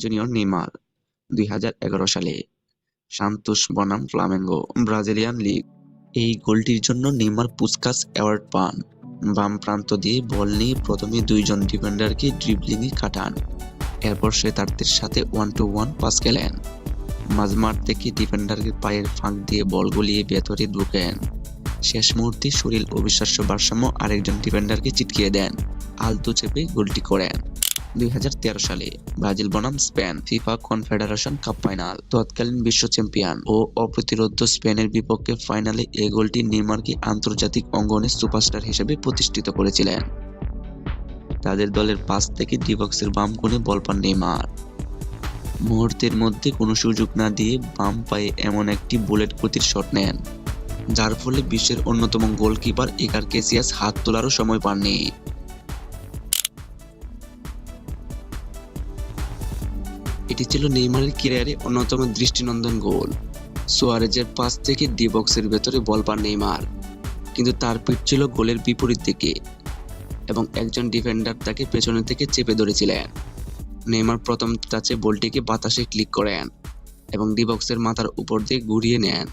Junior Neymar 2011 সালে Santos বনাম Flamengo Brazilian league. এই গোলটির জন্য নেইমার পুসকাস অ্যাওয়ার্ড পান। বাম প্রান্ত দিয়ে বল নিয়ে প্রথমে দুইজন ডিফেন্ডারকে ড্রিবলিংয়ে কাটান। এরপর সে তাদের সাথে 1-to-1 পাস খেলেন। মাঝমাঠ থেকে ডিফেন্ডারকে পায়ের ফাঁক দিয়ে বল গলিয়ে ভেতরে ঢুকেন। শেষ মুহূর্তে শরীর অবিশ্বাস্য ভারসাম্য আরেকজন ডিফেন্ডারকে চিটকিয়ে দেন। আলতো চেপে গোলটি করেন। 2013 সালে ব্রাজিল বনাম Spain FIFA confederation cup final. তৎকালীন বিশ্ব চ্যাম্পিয়ন ও অপ্রতিরোধ্য স্পেনের বিপক্ষে ফাইনালে এই গোলটি নেইমারকে আন্তর্জাতিক অঙ্গনে সুপারস্টার হিসেবে প্রতিষ্ঠিত করেছিলেন। তাদের দলের পাস থেকে ডি বক্সের বাম কোণে বল পান নেইমার। মুহূর্তের মধ্যে কোনো সুযোগ না দিয়ে বাম পায়ে এমন একটি বুলেট গতির শট নেন, যার ফলে বিশ্বের অন্যতম গোলকিপার ইকার ক্যাসিয়াস হাত তোলারও সময় পাননি। এটি ছিল নেইমারের ক্যারিয়ারে অন্যতম দৃষ্টিনন্দন গোল। সুয়ারেজের পাস থেকে ডি বক্সের ভেতরে বল পান নেইমার, কিন্তু তার পিঠ ছিল গোলের বিপরীত দিকে এবং একজন ডিফেন্ডার তাকে পেছনে থেকে চেপে ধরেছিলেন। নেইমার প্রথম টাচে বলটিকে বাতাসে ক্লিক করেন এবং ডি বক্সের মাথার উপর দিয়ে ঘুরিয়ে নেন।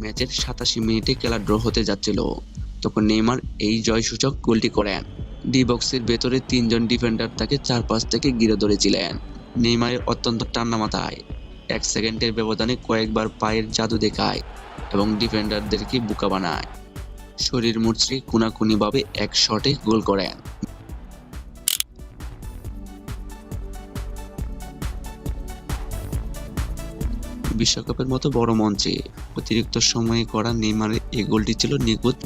ম্যাচের 87 মিনিটে খেলা ড্র হতে যাচ্ছিল, তখন নেইমার এই জয়সূচক গোলটি করেন। ডি বক্সের ভেতরে তিনজন ডিফেন্ডার তাকে চারপাশ থেকে ঘিরে ধরেছিলেন। নেইমারের অত্যন্ত ঠান্ডা মাথায় 1 সেকেন্ডের ব্যবধানে কয়েকবার পায়ের জাদু দেখায় এবং ডিফেন্ডারদেরকে বোকা বানায়। শরীর মুচড়ে কোনাকুনিভাবে এক শটে গোল করেন। বিশ্বকাপের মতো বড় মঞ্চে অতিরিক্ত সময়ে করা নেইমারের এই গোলটি ছিল নিখুঁত।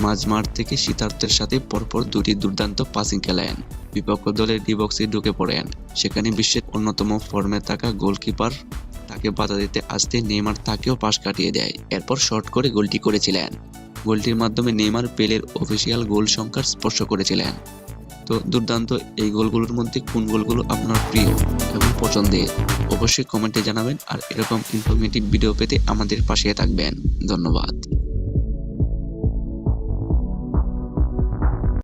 মাঝমাঠ থেকে শীতার্থের সাথে পরপর দুটি দুর্দান্ত পাসিং খেলেন। বিপক্ষ দলের ডি বক্সে ঢুকে পড়েন। সেখানে বিশ্বের অন্যতম ফর্মে থাকা গোলকিপার তাকে বাধা দিতে আসতে নেইমার তাকেও পাশ কাটিয়ে দেয়। এরপর শট করে গোলটি করেছিলেন। গোলটির মাধ্যমে নেইমার পেলের অফিসিয়াল গোল সংখ্যার স্পর্শ করেছিলেন। তো দুর্দান্ত এই গোলগুলোর মধ্যে কোন গোলগুলো আপনার প্রিয় এবং পছন্দের অবশ্যই কমেন্টে জানাবেন। আর এরকম ইনফরমেটিভ ভিডিও পেতে আমাদের পাশে থাকবেন। ধন্যবাদ।